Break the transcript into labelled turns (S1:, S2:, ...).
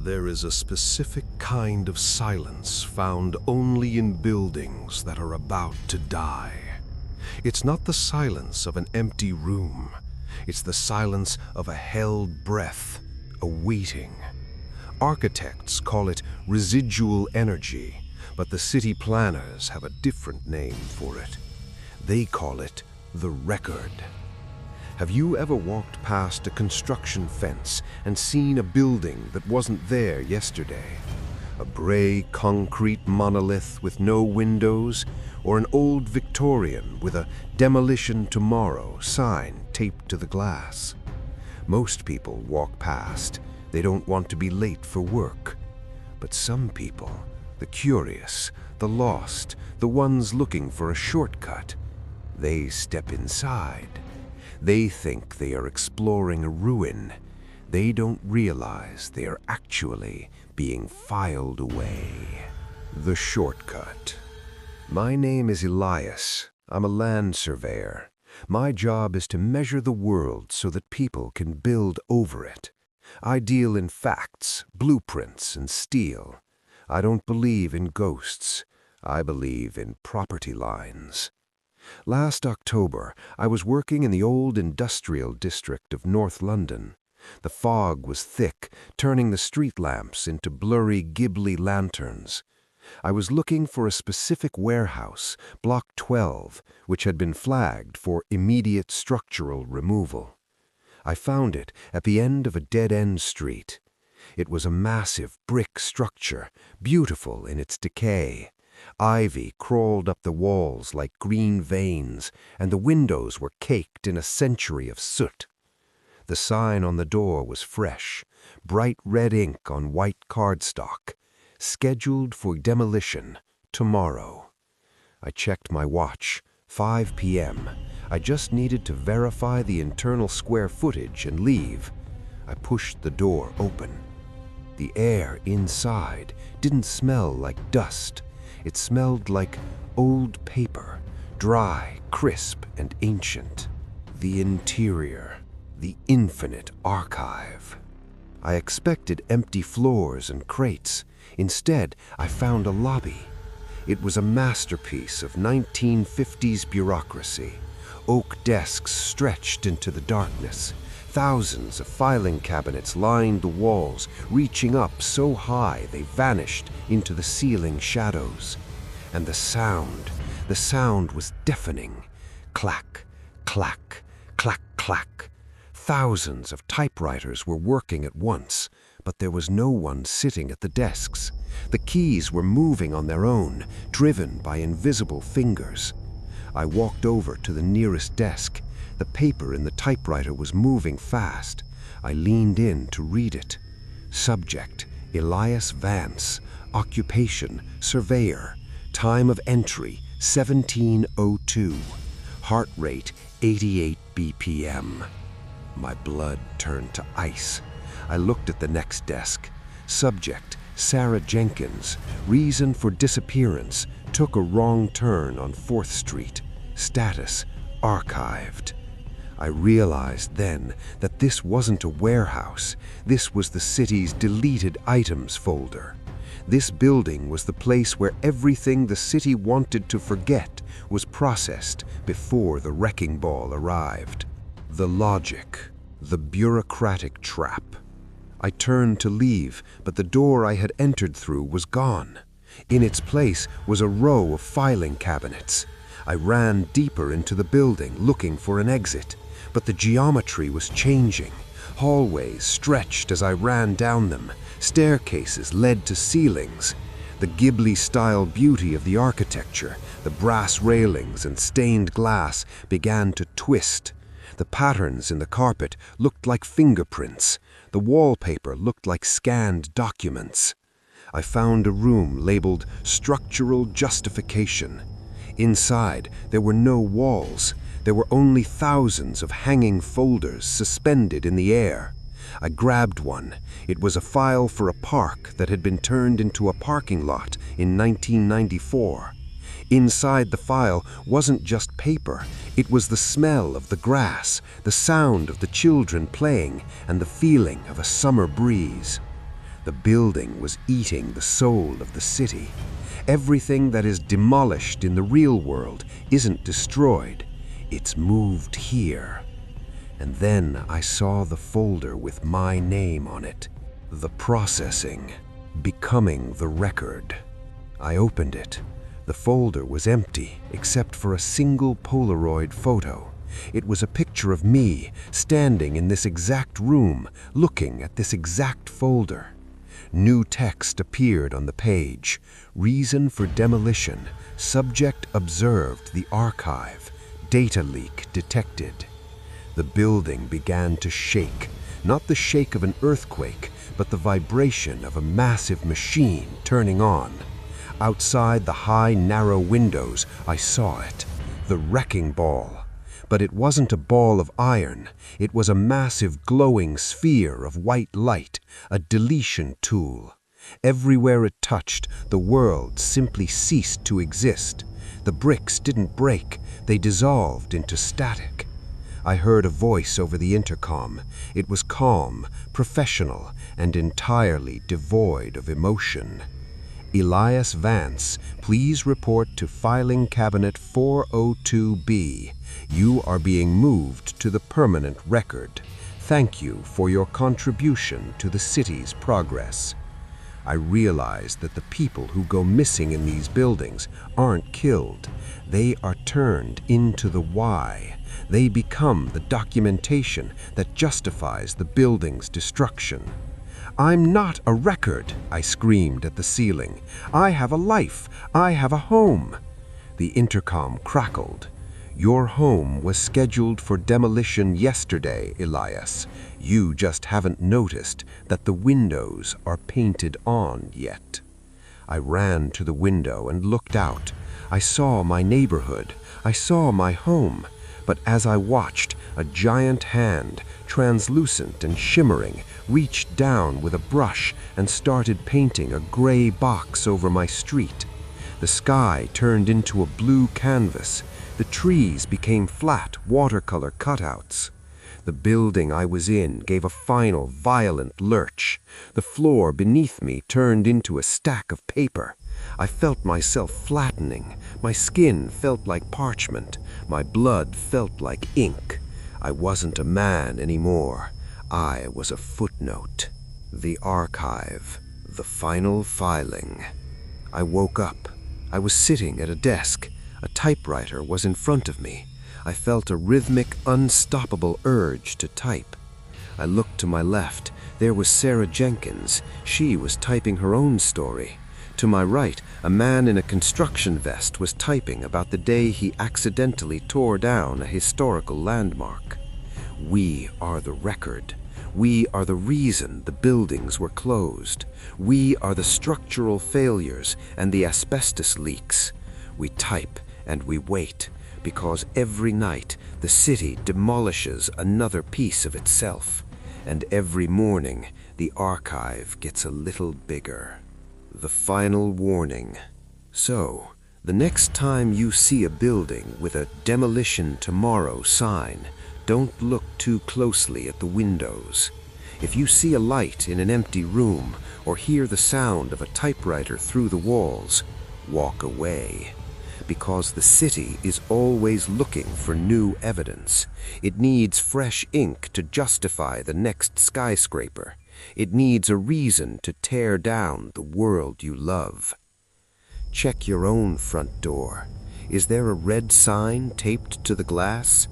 S1: There is a specific kind of silence found only in buildings that are about to die. It's not the silence of an empty room. It's the silence of a held breath, a waiting. Architects call it residual energy, but the city planners have a different name for it. They call it the record. Have you ever walked past a construction fence and seen a building that wasn't there yesterday? A gray concrete monolith with no windows, or an old Victorian with a "Demolition Tomorrow" sign taped to the glass? Most people walk past. They don't want to be late for work. But some people, the curious, the lost, the ones looking for a shortcut, they step inside. They think they are exploring a ruin. They don't realize they are actually being filed away. The shortcut. My name is Elias. I'm a land surveyor. My job is to measure the world so that people can build over it. I deal in facts, blueprints, and steel. I don't believe in ghosts. I believe in property lines. Last October, I was working in the old industrial district of North London. The fog was thick, turning the street lamps into blurry Ghibli lanterns. I was looking for a specific warehouse, Block 12, which had been flagged for immediate structural removal. I found it at the end of a dead-end street. It was a massive brick structure, beautiful in its decay. Ivy crawled up the walls like green veins, and the windows were caked in a century of soot. The sign on the door was fresh, bright red ink on white cardstock, scheduled for demolition tomorrow. I checked my watch, 5 p.m. I just needed to verify the internal square footage and leave. I pushed the door open. The air inside didn't smell like dust. It smelled like old paper, dry, crisp, and ancient. The interior, the infinite archive. I expected empty floors and crates. Instead, I found a lobby. It was a masterpiece of 1950s bureaucracy. Oak desks stretched into the darkness. Thousands of filing cabinets lined the walls, reaching up so high they vanished into the ceiling shadows. And the sound was deafening. Clack, clack, clack, clack. Thousands of typewriters were working at once, but there was no one sitting at the desks. The keys were moving on their own, driven by invisible fingers. I walked over to the nearest desk. The paper in the typewriter was moving fast. I leaned in to read it. Subject: Elias Vance. Occupation: surveyor. Time of entry: 17:02. Heart rate: 88 BPM. My blood turned to ice. I looked at the next desk. Subject: Sarah Jenkins. Reason for disappearance: took a wrong turn on 4th Street. Status: archived. I realized then that this wasn't a warehouse. This was the city's deleted items folder. This building was the place where everything the city wanted to forget was processed before the wrecking ball arrived. The logic, the bureaucratic trap. I turned to leave, but the door I had entered through was gone. In its place was a row of filing cabinets. I ran deeper into the building, looking for an exit. But the geometry was changing. Hallways stretched as I ran down them. Staircases led to ceilings. The Ghibli-style beauty of the architecture, the brass railings and stained glass, began to twist. The patterns in the carpet looked like fingerprints. The wallpaper looked like scanned documents. I found a room labeled Structural Justification. Inside, there were no walls. There were only thousands of hanging folders suspended in the air. I grabbed one. It was a file for a park that had been turned into a parking lot in 1994. Inside the file wasn't just paper. It was the smell of the grass, the sound of the children playing, and the feeling of a summer breeze.
S2: The building was eating the soul of the city. Everything that is demolished in the real world isn't destroyed. It's moved here. And then I saw the folder with my name on it. The processing, becoming the record. I opened it. The folder was empty except for a single Polaroid photo. It was a picture of me standing in this exact room, looking at this exact folder. New text appeared on the page. Reason for demolition. Subject observed the archive. Data leak detected. The building began to shake. Not the shake of an earthquake, but the vibration of a massive machine turning on. Outside the high, narrow windows, I saw it. The wrecking ball. But it wasn't a ball of iron. It was a massive glowing sphere of white light, a deletion tool. Everywhere it touched, the world simply ceased to exist. The bricks didn't break. They dissolved into static. I heard a voice over the intercom. It was calm, professional, and entirely devoid of emotion. Elias Vance, please report to filing cabinet 402B. You are being moved to the permanent record. Thank you for your contribution to the city's progress. I realized that the people who go missing in these buildings aren't killed. They are turned into the why. They become the documentation that justifies the building's destruction. "I'm not a record," I screamed at the ceiling. "I have a life. I have a home." The intercom crackled. "Your home was scheduled for demolition yesterday, Elias. You just haven't noticed that the windows are painted on yet." I ran to the window and looked out. I saw my neighborhood. I saw my home. But as I watched, a giant hand, translucent and shimmering, reached down with a brush and started painting a gray box over my street. The sky turned into a blue canvas. The trees became flat watercolor cutouts. The building I was in gave a final violent lurch. The floor beneath me turned into a stack of paper. I felt myself flattening. My skin felt like parchment. My blood felt like ink. I wasn't a man anymore. I was a footnote. The archive. The final filing. I woke up. I was sitting at a desk. A typewriter was in front of me. I felt a rhythmic, unstoppable urge to type. I looked to my left. There was Sarah Jenkins. She was typing her own story. To my right, a man in a construction vest was typing about the day he accidentally tore down a historical landmark. We are the record. We are the reason the buildings were closed. We are the structural failures and the asbestos leaks. We type and we wait, because every night the city demolishes another piece of itself, and every morning the archive gets a little bigger. The final warning. So, the next time you see a building with a Demolition Tomorrow sign, don't look too closely at the windows. If you see a light in an empty room or hear the sound of a typewriter through the walls, walk away. Because the city is always looking for new evidence. It needs fresh ink to justify the next skyscraper. It needs a reason to tear down the world you love. Check your own front door. Is there a red sign taped to the glass?